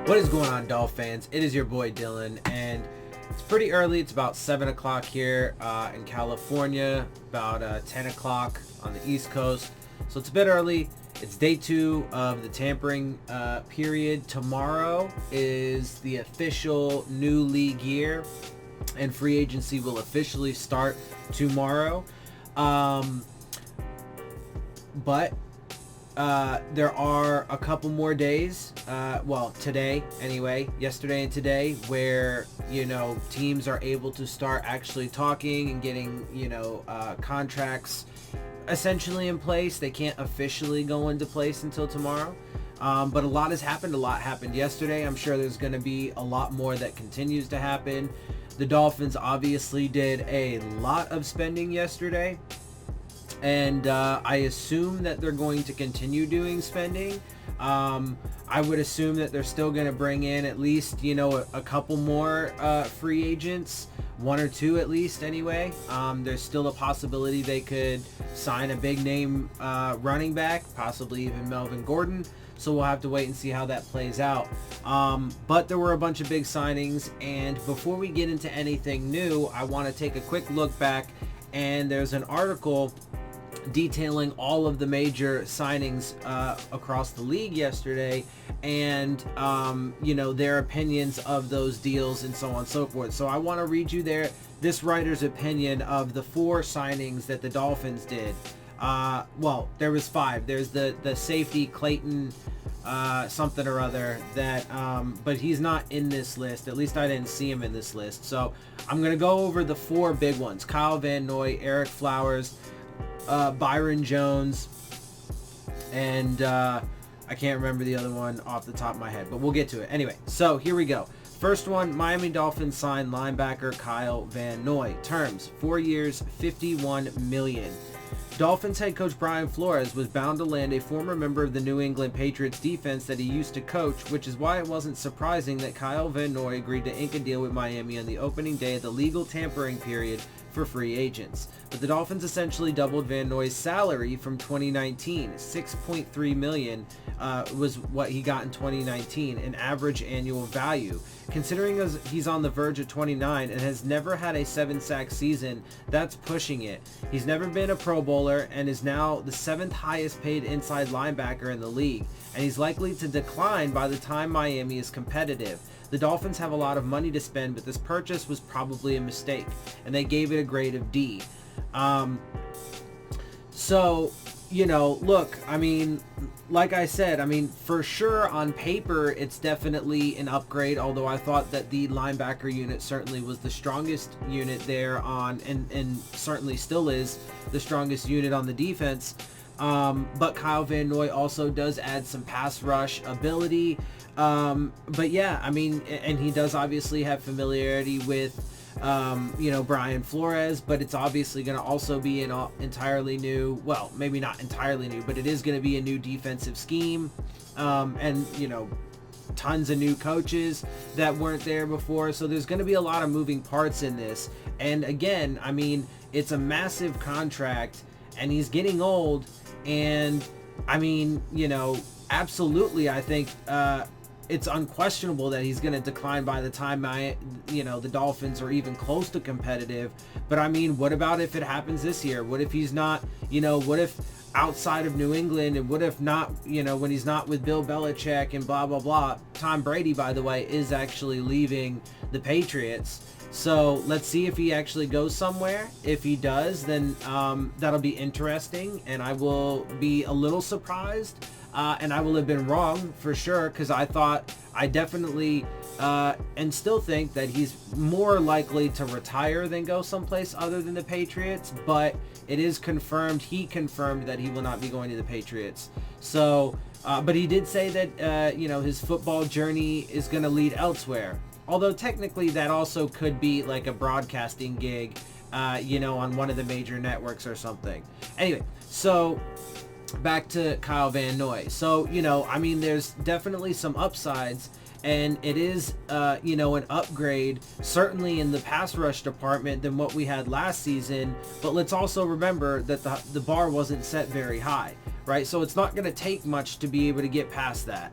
What is going on, Dolph fans? It is your boy Dillon, and it's pretty early. It's about 7 o'clock here in California, about 10 o'clock on the East Coast. So it's a bit early. It's day 2 of the tampering period. Tomorrow is the official new league year, and free agency will officially start tomorrow. But there are a couple more days, today anyway, yesterday and today, where, teams are able to start actually talking and getting, contracts essentially in place. They can't officially go into place until tomorrow. But a lot has happened. A lot happened yesterday. I'm sure there's going to be a lot more that continues to happen. The Dolphins obviously did a lot of spending yesterday. And I assume that they're going to continue doing spending. I would assume that they're still going to bring in at least, a couple more free agents, 1 or 2 at least anyway. There's still a possibility they could sign a big name running back, possibly even Melvin Gordon. So we'll have to wait and see how that plays out. But there were a bunch of big signings. And before we get into anything new, I want to take a quick look back. And there's an article detailing all of the major signings across the league yesterday, and their opinions of those deals and so on and so forth. So I want to read you this writer's opinion of the 4 signings that the Dolphins did. There was 5. There's the safety Clayton something or other that but he's not in this list. At least I didn't see him in this list. So I'm gonna go over the 4 big ones: Kyle Van Noy, Eric Flowers, Byron Jones, and I can't remember the other one off the top of my head, but we'll get to it. Anyway, so here we go. First one, Miami Dolphins signed linebacker Kyle Van Noy. Terms, 4 years, $51 million. Dolphins head coach Brian Flores was bound to land a former member of the New England Patriots defense that he used to coach, which is why it wasn't surprising that Kyle Van Noy agreed to ink a deal with Miami on the opening day of the legal tampering period for free agents. But the Dolphins essentially doubled Van Noy's salary from 2019. $6.3 million was what he got in 2019, an average annual value. Considering he's on the verge of 29 and has never had a 7-sack season, that's pushing it. He's never been a Pro Bowler and is now the 7th highest paid inside linebacker in the league, and he's likely to decline by the time Miami is competitive. The Dolphins have a lot of money to spend, but this purchase was probably a mistake, and they gave it a grade of D. Look, like I said, for sure on paper, it's definitely an upgrade, although I thought that the linebacker unit certainly was the strongest unit there and certainly still is the strongest unit on the defense. But Kyle Van Noy also does add some pass rush ability. But yeah, and he does obviously have familiarity with Brian Flores, but it's obviously going to also be an entirely new, well, maybe not entirely new, but it is going to be a new defensive scheme, and tons of new coaches that weren't there before. So there's going to be a lot of moving parts in this. And again, it's a massive contract, and he's getting old, and absolutely, I think it's unquestionable that he's going to decline by the time the Dolphins are even close to competitive. But what about if it happens this year? What if he's not, what if outside of New England, and what if not, when he's not with Bill Belichick and blah, blah, blah. Tom Brady, by the way, is actually leaving the Patriots. So let's see if he actually goes somewhere. If he does, then that'll be interesting, and I will be a little surprised. And I will have been wrong for sure, because I definitely and still think that he's more likely to retire than go someplace other than the Patriots. But it is confirmed, he confirmed that he will not be going to the Patriots. So, but he did say that, his football journey is going to lead elsewhere. Although technically that also could be like a broadcasting gig, on one of the major networks or something. Anyway, so back to Kyle Van Noy. So, there's definitely some upsides, and it is, an upgrade, certainly in the pass rush department than what we had last season. But let's also remember that the bar wasn't set very high, right? So it's not going to take much to be able to get past that.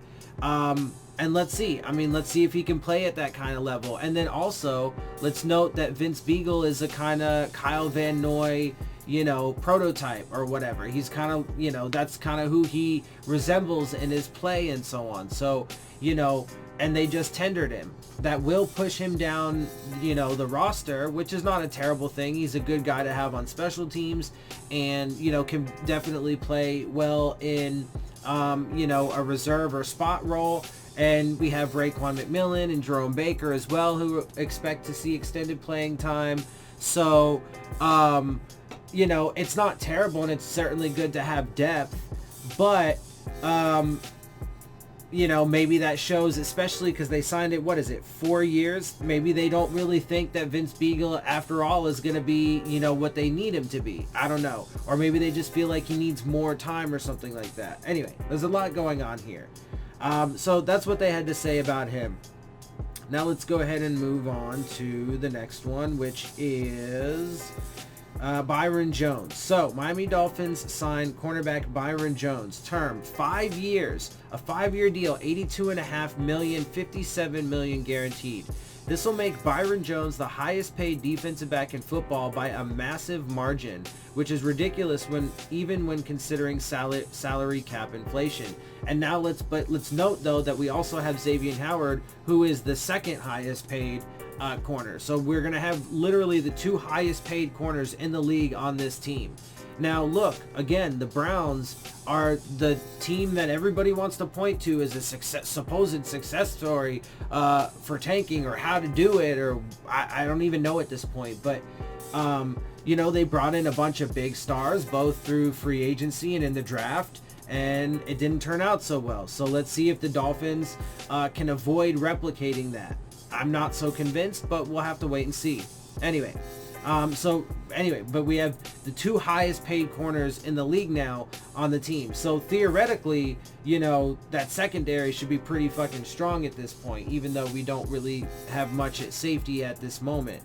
And let's see. I mean, let's see if he can play at that kind of level. And then also, let's note that Vince Beagle is a kind of Kyle Van Noy, you know, prototype or whatever. He's kind of, you know, that's kind of who he resembles in his play and so on. So, you know, and they just tendered him. That will push him down, you know, the roster, which is not a terrible thing. He's a good guy to have on special teams and, you know, can definitely play well in, you know, a reserve or spot role. And we have Raekwon McMillan and Jerome Baker as well, who expect to see extended playing time. So, you know, it's not terrible, and it's certainly good to have depth. But, you know, maybe that shows, especially because they signed it, 4 years? Maybe they don't really think that Vince Beagle, after all, is going to be, you know, what they need him to be. I don't know. Or maybe they just feel like he needs more time or something like that. Anyway, there's a lot going on here. So that's what they had to say about him. Now let's go ahead and move on to the next one, which is Byron Jones. So Miami Dolphins signed cornerback Byron Jones. Term 5 years, a 5-year deal, $82.5 million, $57 million guaranteed. This will make Byron Jones the highest paid defensive back in football by a massive margin, which is ridiculous even when considering salary cap inflation. And now let's note though that we also have Xavier Howard, who is the second highest paid corner. So we're going to have literally the two highest paid corners in the league on this team. Now look, again, the Browns are the team that everybody wants to point to as a supposed success story for tanking, or how to do it, or I don't even know at this point. But, you know, they brought in a bunch of big stars, both through free agency and in the draft, and it didn't turn out so well. So let's see if the Dolphins can avoid replicating that. I'm not so convinced, but we'll have to wait and see. Anyway. But we have the two highest paid corners in the league now on the team. So theoretically, you know, that secondary should be pretty fucking strong at this point, even though we don't really have much at safety at this moment.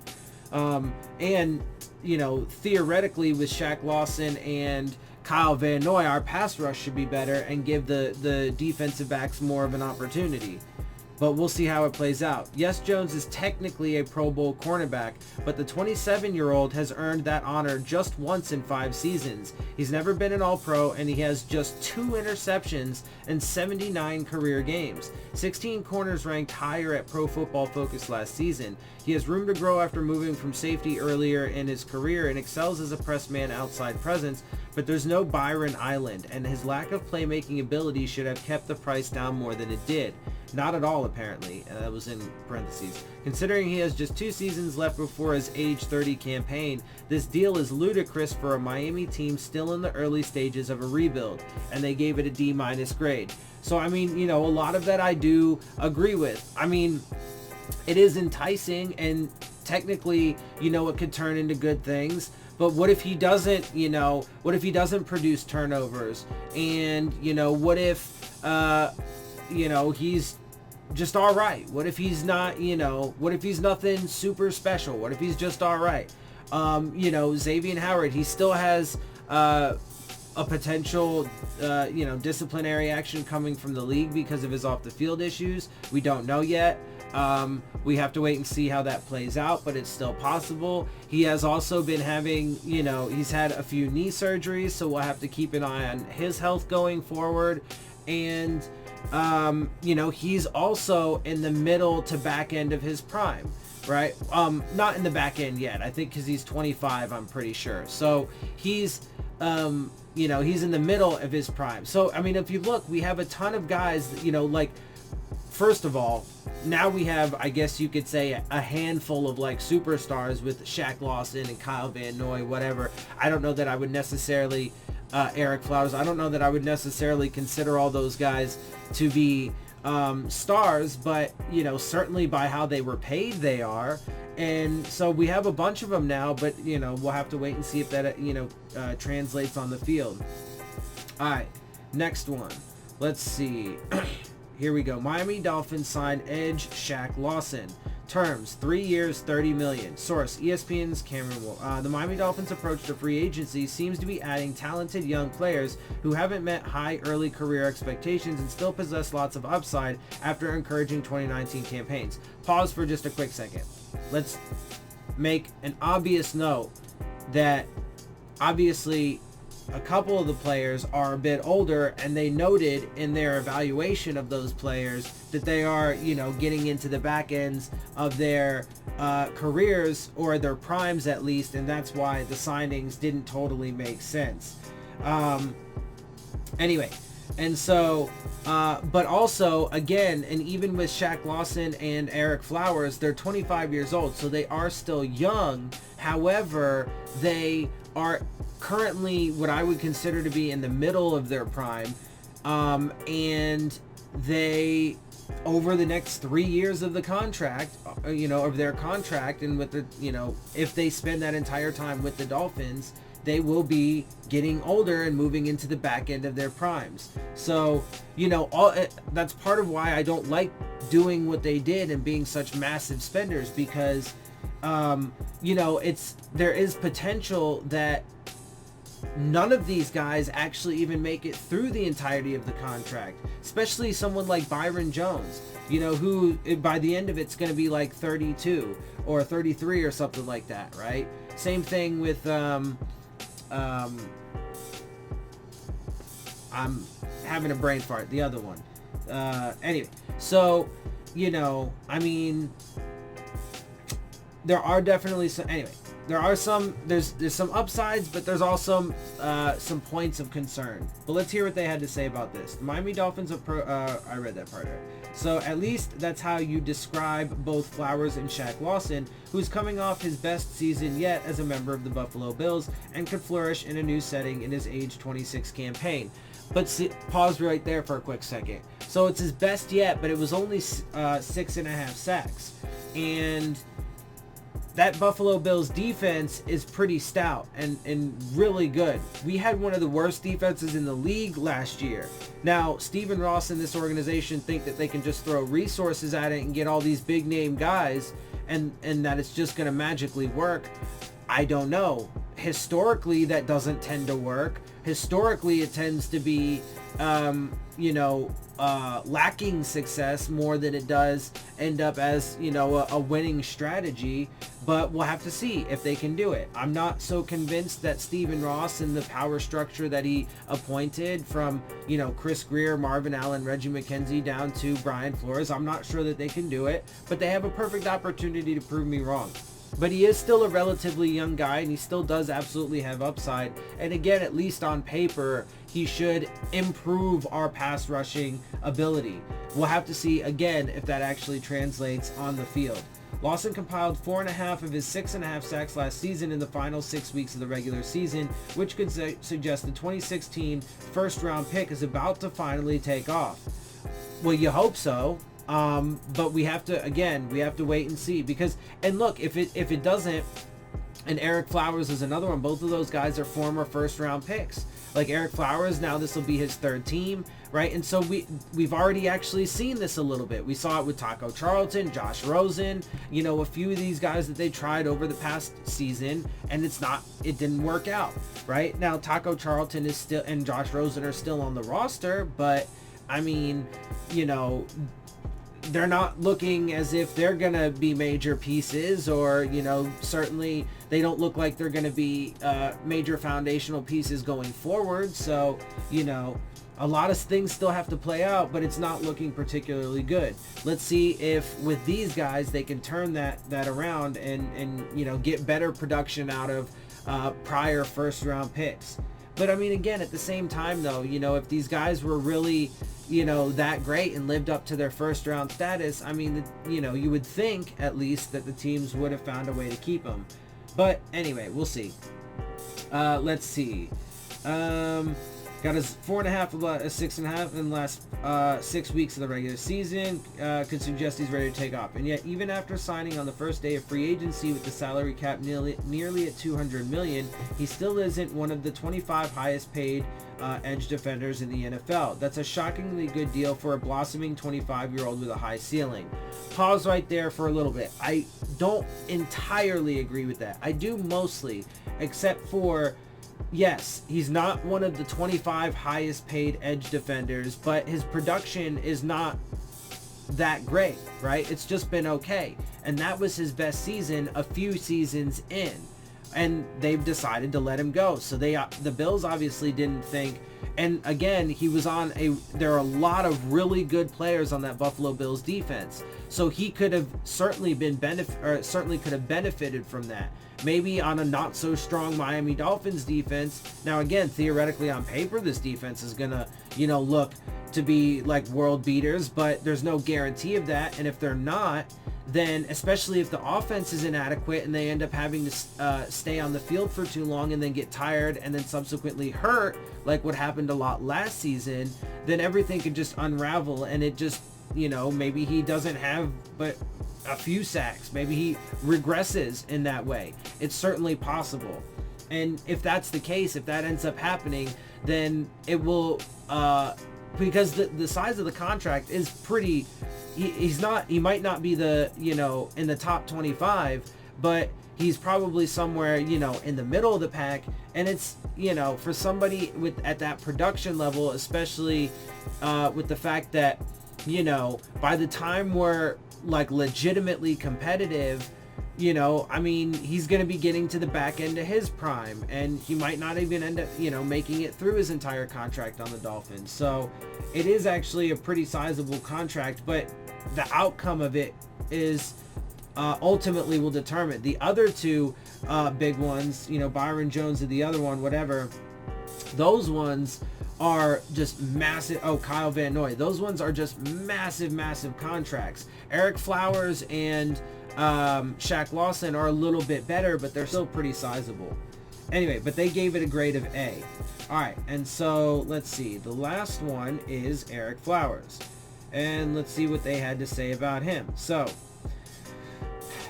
And, you know, theoretically with Shaq Lawson and Kyle Van Noy, our pass rush should be better and give the defensive backs more of an opportunity. But we'll see how it plays out. Yes, Jones is technically a Pro Bowl cornerback, but the 27-year-old has earned that honor just once in 5 seasons. He's never been an All-Pro, and he has just 2 interceptions in 79 career games. 16 corners ranked higher at Pro Football Focus last season. He has room to grow after moving from safety earlier in his career and excels as a press man outside presence, but there's no Byron Island, and his lack of playmaking ability should have kept the price down more than it did. Not at all, apparently. That was in parentheses. Considering he has just 2 seasons left before his age 30 campaign, this deal is ludicrous for a Miami team still in the early stages of a rebuild, and they gave it a D- grade. So, I mean, you know, a lot of that I do agree with. I mean, it is enticing, and technically, you know, it could turn into good things. But what if he doesn't, you know, what if he doesn't produce turnovers? And, you know, what if, you know, he's just all right? What if he's not, you know, what if he's nothing super special? What if he's just all right? You know, Xavier Howard, he still has a potential, you know, disciplinary action coming from the league because of his off the field issues. We don't know yet. We have to wait and see how that plays out, but it's still possible. He has also been having, you know, he's had a few knee surgeries, so we'll have to keep an eye on his health going forward. And, you know, he's also in the middle to back end of his prime, right? Not in the back end yet, I think, because he's 25, I'm pretty sure. So he's, you know, he's in the middle of his prime. So, I mean, if you look, we have a ton of guys that, you know, like, first of all, now we have, I guess you could say, a handful of like superstars with Shaq Lawson and Kyle Van Noy, whatever. I don't know that I would necessarily, Eric Flowers, I don't know that I would necessarily consider all those guys to be stars, but, you know, certainly by how they were paid, they are. And so we have a bunch of them now, but, you know, we'll have to wait and see if that, you know, translates on the field. All right, next one. Let's see. Here we go. Miami Dolphins signed edge Shaq Lawson. Terms, 3 years, $30 million. Source, ESPN's Cameron Wolf. The Miami Dolphins' approach to free agency seems to be adding talented young players who haven't met high early career expectations and still possess lots of upside after encouraging 2019 campaigns. Pause for just a quick second. Let's make an obvious note that obviously a couple of the players are a bit older, and they noted in their evaluation of those players that they are, getting into the back ends of their careers, or their primes at least, and that's why the signings didn't totally make sense. Anyway, and so, but also, again, and even with Shaq Lawson and Eric Flowers, they're 25 years old, so they are still young. However, they are currently what I would consider to be in the middle of their prime, and they, over the next 3 years of the contract, of their contract, and with the, if they spend that entire time with the Dolphins, they will be getting older and moving into the back end of their primes. So, that's part of why I don't like doing what they did and being such massive spenders, because, there is potential that none of these guys actually even make it through the entirety of the contract, especially someone like Byron Jones, who by the end of it's going to be like 32 or 33 or something like that, right? Same thing with I'm having a brain fart, the other one. Anyway, so there are definitely some, there's some upsides, but there's also some points of concern. But let's hear what they had to say about this. The Miami Dolphins, I read that part right. So at least that's how you describe both Flowers and Shaq Lawson, who's coming off his best season yet as a member of the Buffalo Bills and could flourish in a new setting in his age 26 campaign. But pause right there for a quick second. So it's his best yet, but it was only 6.5 sacks. And that Buffalo Bills defense is pretty stout and really good. We had one of the worst defenses in the league last year. Now, Stephen Ross and this organization think that they can just throw resources at it and get all these big name guys and that it's just going to magically work. I don't know. Historically, that doesn't tend to work. Historically, it tends to be, lacking success more than it does end up as, a winning strategy. But we'll have to see if they can do it. I'm not so convinced that Stephen Ross and the power structure that he appointed from, Chris Greer, Marvin Allen, Reggie McKenzie down to Brian Flores, I'm not sure that they can do it. But they have a perfect opportunity to prove me wrong. But he is still a relatively young guy, and he still does absolutely have upside. And again, at least on paper, he should improve our pass rushing ability. We'll have to see, again, if that actually translates on the field. Lawson compiled 4.5 of his 6.5 sacks last season in the final 6 weeks of the regular season, which could suggest the 2016 first-round pick is about to finally take off. Well, you hope so. But we have to wait and see, because, and look, if it doesn't, and Eric Flowers is another one, both of those guys are former first round picks. Like Eric Flowers, now this will be his third team, right? And so we've already actually seen this a little bit. We saw it with Taco Charlton, Josh Rosen, a few of these guys that they tried over the past season, and it didn't work out, right? Now Taco Charlton is still, and Josh Rosen are still on the roster, but they're not looking as if they're going to be major pieces, or, certainly they don't look like they're going to be major foundational pieces going forward. So, a lot of things still have to play out, but it's not looking particularly good. Let's see if with these guys they can turn that around and get better production out of prior first round picks. But again, at the same time though, if these guys were really, that great and lived up to their first round status, you would think at least that the teams would have found a way to keep them. But anyway, we'll see. Let's see. Got his 4.5, 6.5 in the last 6 weeks of the regular season. Could suggest he's ready to take off. And yet, even after signing on the first day of free agency with the salary cap nearly at $200 million, he still isn't one of the 25 highest paid edge defenders in the NFL. That's a shockingly good deal for a blossoming 25-year-old with a high ceiling. Pause right there for a little bit. I don't entirely agree with that. I do mostly, except for, yes, he's not one of the 25 highest paid edge defenders, but his production is not that great, right? It's just been okay. And that was his best season a few seasons in. And they've decided to let him go. So the Bills obviously didn't think, and again, he was on there are a lot of really good players on that Buffalo Bills defense. So he could have certainly could have benefited from that. Maybe on a not so strong Miami Dolphins defense. Now again, theoretically on paper, this defense is gonna, look to be like world beaters, but there's no guarantee of that. And if they're not, then especially if the offense is inadequate and they end up having to stay on the field for too long and then get tired and then subsequently hurt, like what happened a lot last season, then everything could just unravel, and it just, maybe he doesn't have but a few sacks. Maybe he regresses in that way. It's certainly possible. And if that's the case, if that ends up happening, then it will, because the size of the contract is pretty, he might not be the, in the top 25, but he's probably somewhere, in the middle of the pack. And it's, for somebody at that production level, especially with the fact that, by the time we're like legitimately competitive, he's going to be getting to the back end of his prime, and he might not even end up, making it through his entire contract on the Dolphins. So it is actually a pretty sizable contract, but the outcome of it is ultimately will determine. The other two big ones, Byron Jones and the other one, whatever, those ones are just massive. Oh, Kyle Van Noy. Those ones are just massive contracts. Eric Flowers and Shaq Lawson are a little bit better, but they're still pretty sizable. Anyway, but they gave it a grade of A. All right, and so let's see. The last one is Eric Flowers. And let's see what they had to say about him. So,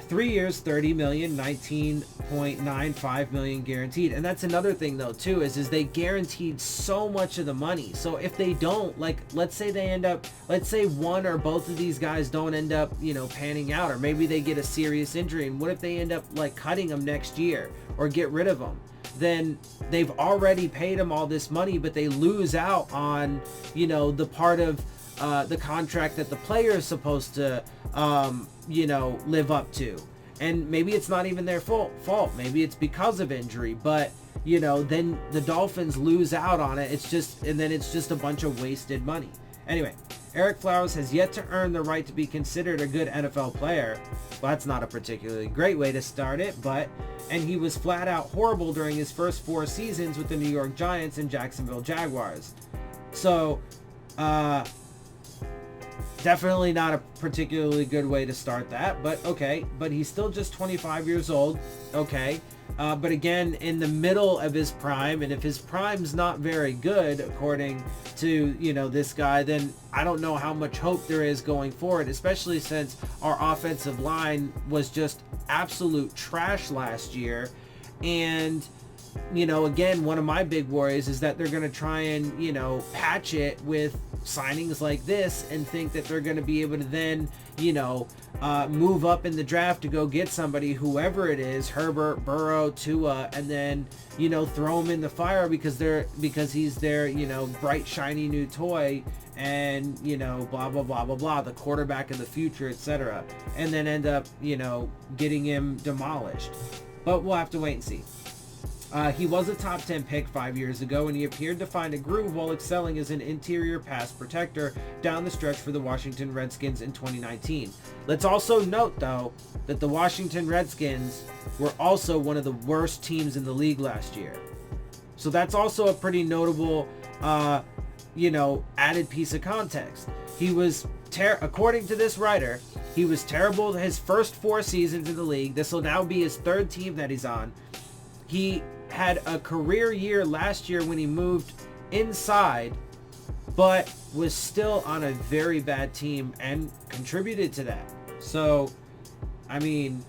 3 years, $30 million, $19.95 million guaranteed. And that's another thing though too, is they guaranteed so much of the money. So if they don't, like, let's say one or both of these guys don't end up, panning out, or maybe they get a serious injury, and what if they end up like cutting them next year or get rid of them? Then they've already paid them all this money, but they lose out on, the part of the contract that the player is supposed to live up to. And maybe it's not even their fault. Maybe it's because of injury, but then the Dolphins lose out on it. It's just a bunch of wasted money. Anyway, Eric Flowers has yet to earn the right to be considered a good NFL player. Well, that's not a particularly great way to start it, and he was flat out horrible during his first 4 seasons with the New York Giants and Jacksonville Jaguars. So, definitely not a particularly good way to start that, but okay. But he's still just 25 years old, okay. But again, in the middle of his prime, and if his prime's not very good, according to, this guy, then I don't know how much hope there is going forward, especially since our offensive line was just absolute trash last year. And, again, one of my big worries is that they're going to try and, patch it with signings like this and think that they're going to be able to then, move up in the draft to go get somebody, whoever it is, Herbert, Burrow, Tua, and then, throw him in the fire because he's their, bright, shiny new toy, and, blah, blah, blah, blah, blah, the quarterback of the future, etc. And then end up, getting him demolished. But we'll have to wait and see. He was a top 10 pick 5 years ago, and he appeared to find a groove while excelling as an interior pass protector down the stretch for the Washington Redskins in 2019. Let's also note, though, that the Washington Redskins were also one of the worst teams in the league last year. So that's also a pretty notable, added piece of context. He was, according to this writer, he was terrible his first 4 seasons in the league. This will now be his 3rd team that he's on. He had a career year last year when he moved inside, but was still on a very bad team and contributed to that. So, I mean,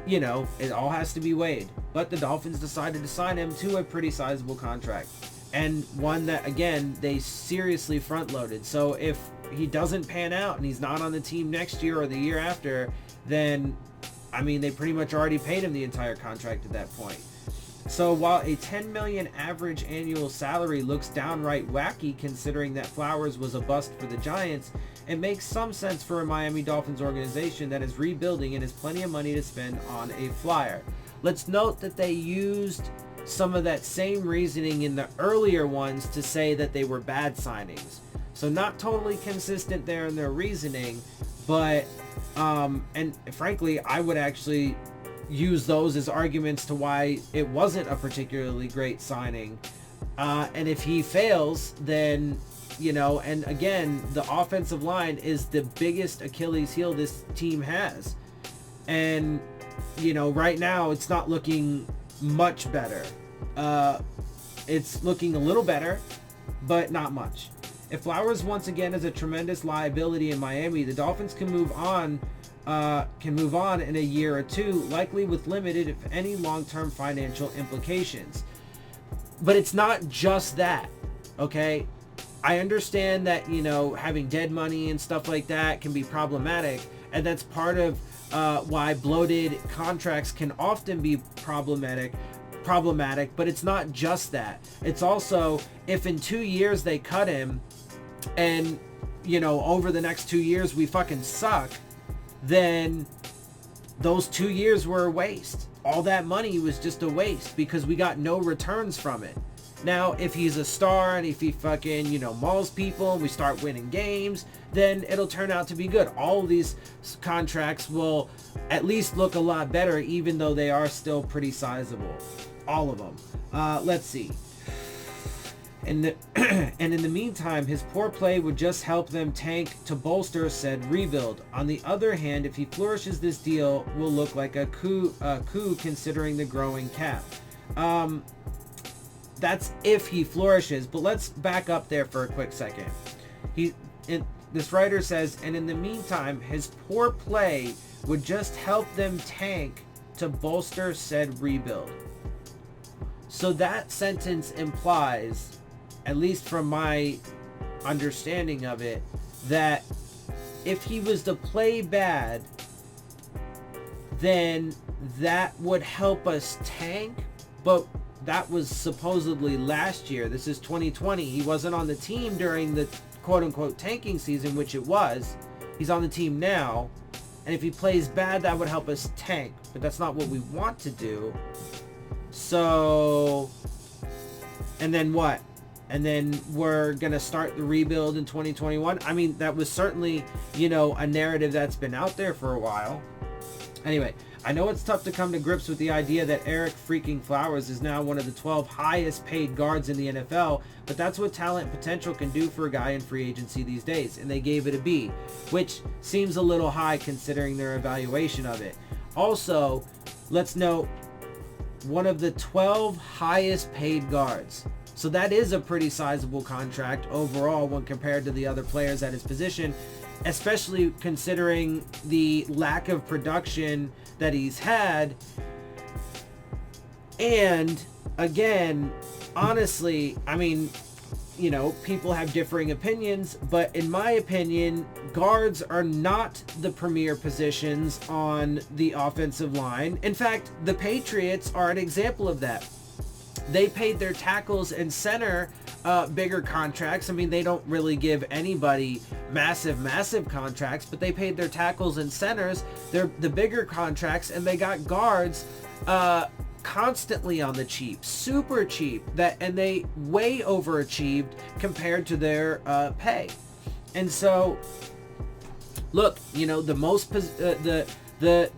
you know, it all has to be weighed. But the Dolphins decided to sign him to a pretty sizable contract. And one that, again, they seriously front-loaded. So if he doesn't pan out and he's not on the team next year or the year after, then, I mean, they pretty much already paid him the entire contract at that point. So while a $10 million average annual salary looks downright wacky considering that Flowers was a bust for the Giants, it makes some sense for a Miami Dolphins organization that is rebuilding and has plenty of money to spend on a flyer. Let's note that they used some of that same reasoning in the earlier ones to say that they were bad signings. So not totally consistent there in their reasoning, but and frankly, I would actually use those as arguments to why it wasn't a particularly great signing. And if he fails, then, you know, and again, the offensive line is the biggest Achilles heel this team has. And, you know, right now it's not looking much better. It's looking a little better, but not much. If Flowers once again is a tremendous liability in Miami, the Dolphins can move on in a year or two, likely with limited, if any, long-term financial implications. But it's not just that, okay? I understand that, you know, having dead money and stuff like that can be problematic, and that's part of why bloated contracts can often be problematic, but it's not just that. It's also, if in 2 years they cut him and, you know, over the next 2 years we fucking suck, then those 2 years were a waste. All that money was just a waste because we got no returns from it. Now, if he's a star and if he fucking, you know, mauls people and we start winning games, then it'll turn out to be good. All of these contracts will at least look a lot better, even though they are still pretty sizable. All of them. Let's see. And in the meantime, his poor play would just help them tank to bolster said rebuild. On the other hand, if he flourishes, this deal will look like a coup considering the growing cap. That's if he flourishes, but let's back up there for a quick second. This writer says, and in the meantime, his poor play would just help them tank to bolster said rebuild. So that sentence implies, at least from my understanding of it, that if he was to play bad, then that would help us tank, but that was supposedly last year. This is 2020. He wasn't on the team during the quote-unquote tanking season, which it was. He's on the team now, and if he plays bad, that would help us tank, but that's not what we want to do. So, and then what? And then we're going to start the rebuild in 2021. I mean, that was certainly, you know, a narrative that's been out there for a while. Anyway, I know it's tough to come to grips with the idea that Eric freaking Flowers is now one of the 12 highest paid guards in the NFL, but that's what talent potential can do for a guy in free agency these days, and they gave it a B, which seems a little high considering their evaluation of it. Also, let's note, one of the 12 highest paid guards. So that is a pretty sizable contract overall when compared to the other players at his position, especially considering the lack of production that he's had. And again, honestly, I mean, you know, people have differing opinions, but in my opinion, guards are not the premier positions on the offensive line. In fact, the Patriots are an example of that. They paid their tackles and center bigger contracts. I mean, they don't really give anybody massive contracts, but they paid their tackles and centers the bigger contracts, and they got guards constantly on the cheap, super cheap, and they way overachieved compared to their pay. And so, look, you know, the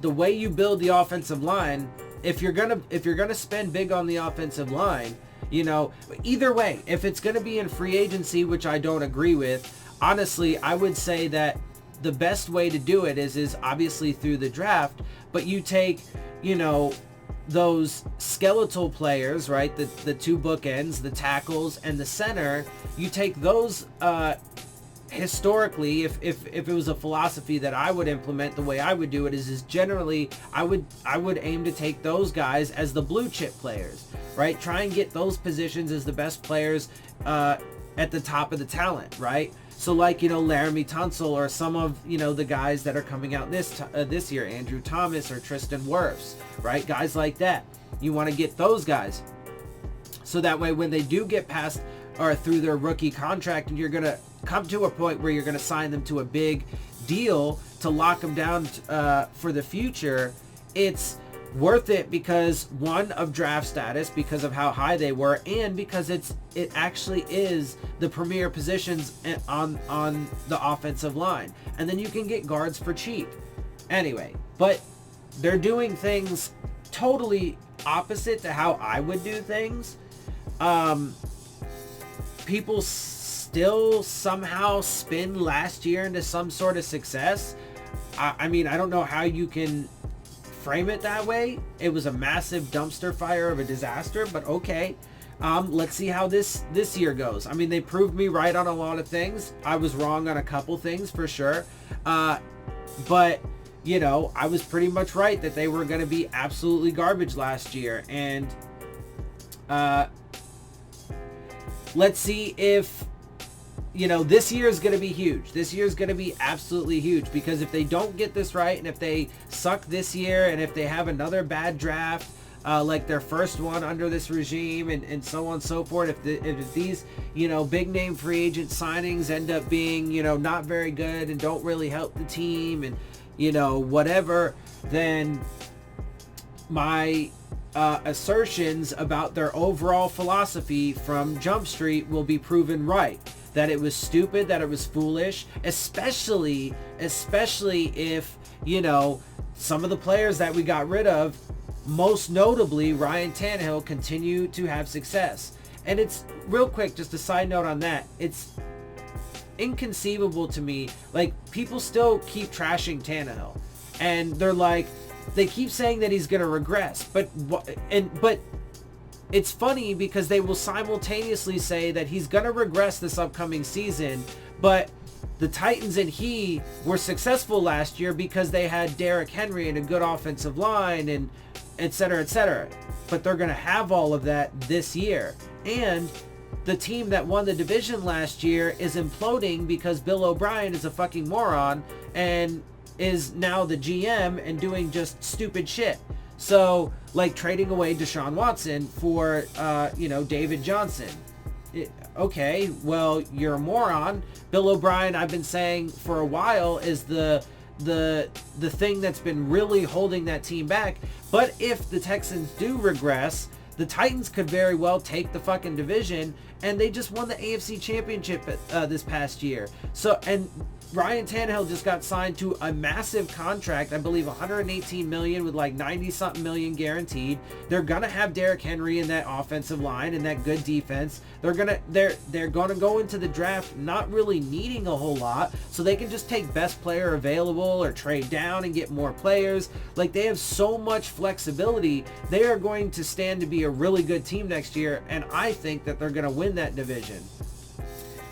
way you build the offensive line, if you're gonna spend big on the offensive line, you know, either way, if it's gonna be in free agency, which I don't agree with, honestly, I would say that the best way to do it is obviously through the draft, but you take, you know, those skeletal players, right? The two bookends, the tackles and the center, you take those, historically, if it was a philosophy that I would implement, the way I would do it is generally I would aim to take those guys as the blue chip players, right? Try and get those positions as the best players at the top of the talent, right? So like, Laramie Tunsil or some of, the guys that are coming out this year, Andrew Thomas or Tristan Wirfs, right? Guys like that. You want to get those guys. So that way when they do get past or through their rookie contract and you're going to come to a point where you're going to sign them to a big deal to lock them down for the future, it's worth it because, one, of draft status, because of how high they were, and because it actually is the premier positions on the offensive line. And then you can get guards for cheap. Anyway, but they're doing things totally opposite to how I would do things. People still somehow spin last year into some sort of success. I mean, I don't know how you can frame it that way. It was a massive dumpster fire of a disaster, but okay. Let's see how this year goes. I mean, they proved me right on a lot of things. I was wrong on a couple things for sure. But, I was pretty much right that they were going to be absolutely garbage last year. And let's see if, this year is going to be huge. This year is going to be absolutely huge, because if they don't get this right, and if they suck this year, and if they have another bad draft, like their first one under this regime, and so on and so forth, if these, big name free agent signings end up being, not very good and don't really help the team and, whatever, then my assertions about their overall philosophy from Jump Street will be proven right. That it was stupid, that it was foolish, especially if, some of the players that we got rid of, most notably Ryan Tannehill, continue to have success. And it's, real quick, just a side note on that, it's inconceivable to me, like, people still keep trashing Tannehill. And they're like, they keep saying that he's going to regress, but it's funny because they will simultaneously say that he's going to regress this upcoming season, but the Titans and he were successful last year because they had Derrick Henry and a good offensive line and et cetera, et cetera. But they're going to have all of that this year. And the team that won the division last year is imploding because Bill O'Brien is a fucking moron and is now the GM and doing just stupid shit. So, like trading away Deshaun Watson for, David Johnson. Okay, well, you're a moron. Bill O'Brien, I've been saying for a while, is the thing that's been really holding that team back. But if the Texans do regress, the Titans could very well take the fucking division, and they just won the AFC Championship this past year. So, and Ryan Tannehill just got signed to a massive contract, I believe $118 million with like 90-something million guaranteed. They're gonna have Derrick Henry in that offensive line and that good defense. They're gonna go into the draft not really needing a whole lot, so they can just take best player available or trade down and get more players. Like, they have so much flexibility. They are going to stand to be a really good team next year, and I think that they're gonna win that division.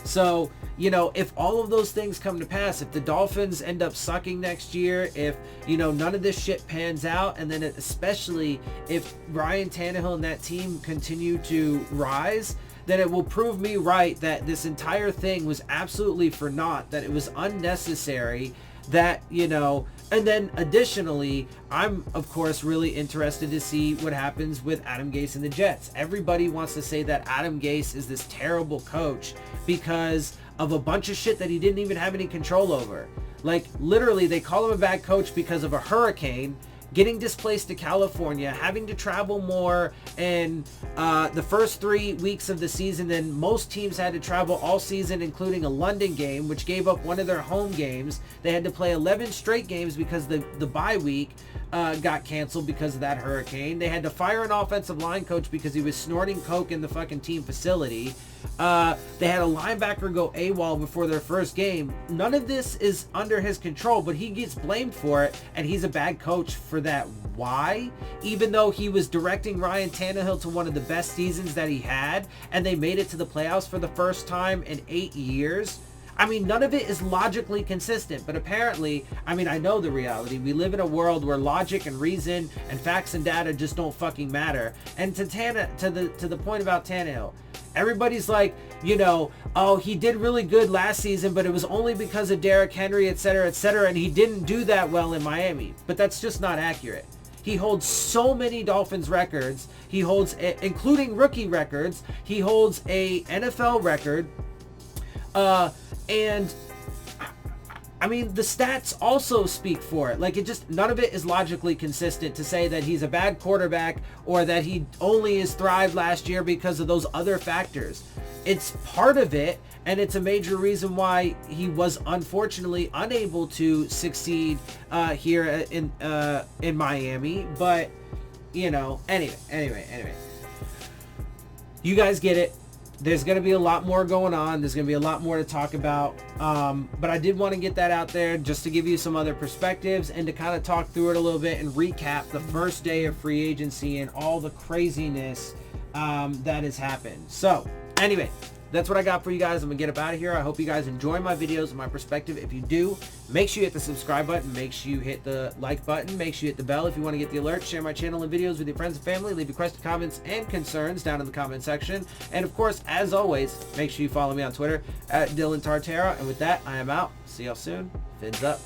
So, if all of those things come to pass, if the Dolphins end up sucking next year, if, none of this shit pans out, and then especially if Ryan Tannehill and that team continue to rise, then it will prove me right that this entire thing was absolutely for naught, that it was unnecessary, that, and then additionally, I'm of course really interested to see what happens with Adam Gase and the Jets. Everybody wants to say that Adam Gase is this terrible coach because of a bunch of shit that he didn't even have any control over. Like, literally, they call him a bad coach because of a hurricane, getting displaced to California, having to travel more, and the first 3 weeks of the season, then most teams had to travel all season, including a London game, which gave up one of their home games. They had to play 11 straight games because the bye week. got canceled because of that hurricane. They had to fire an offensive line coach because he was snorting coke in the fucking team facility. They had a linebacker go AWOL before their first game. None of this is under his control, but he gets blamed for it, and he's a bad coach for that. Why? Even though he was directing Ryan Tannehill to one of the best seasons that he had, and they made it to the playoffs for the first time in 8 years. I mean, none of it is logically consistent, but apparently, I mean, I know the reality. We live in a world where logic and reason and facts and data just don't fucking matter. And to the point about Tannehill, everybody's like, you know, oh, he did really good last season, but it was only because of Derrick Henry, etc., and he didn't do that well in Miami. But that's just not accurate. He holds so many Dolphins records. He holds, including rookie records. He holds a NFL record. And I mean, the stats also speak for it. Like, it just, none of it is logically consistent to say that he's a bad quarterback or that he only has thrived last year because of those other factors. It's part of it, and it's a major reason why he was unfortunately unable to succeed here in Miami. But, you know, anyway. You guys get it. There's going to be a lot more going on. There's going to be a lot more to talk about. But I did want to get that out there just to give you some other perspectives and to kind of talk through it a little bit and recap the first day of free agency and all the craziness that has happened. So, anyway, that's what I got for you guys. I'm going to get up out of here. I hope you guys enjoy my videos and my perspective. If you do, make sure you hit the subscribe button. Make sure you hit the like button. Make sure you hit the bell if you want to get the alerts. Share my channel and videos with your friends and family. Leave your questions, comments, and concerns down in the comment section. And, of course, as always, make sure you follow me on Twitter at Dillon Tartara. And with that, I am out. See y'all soon. Fins up.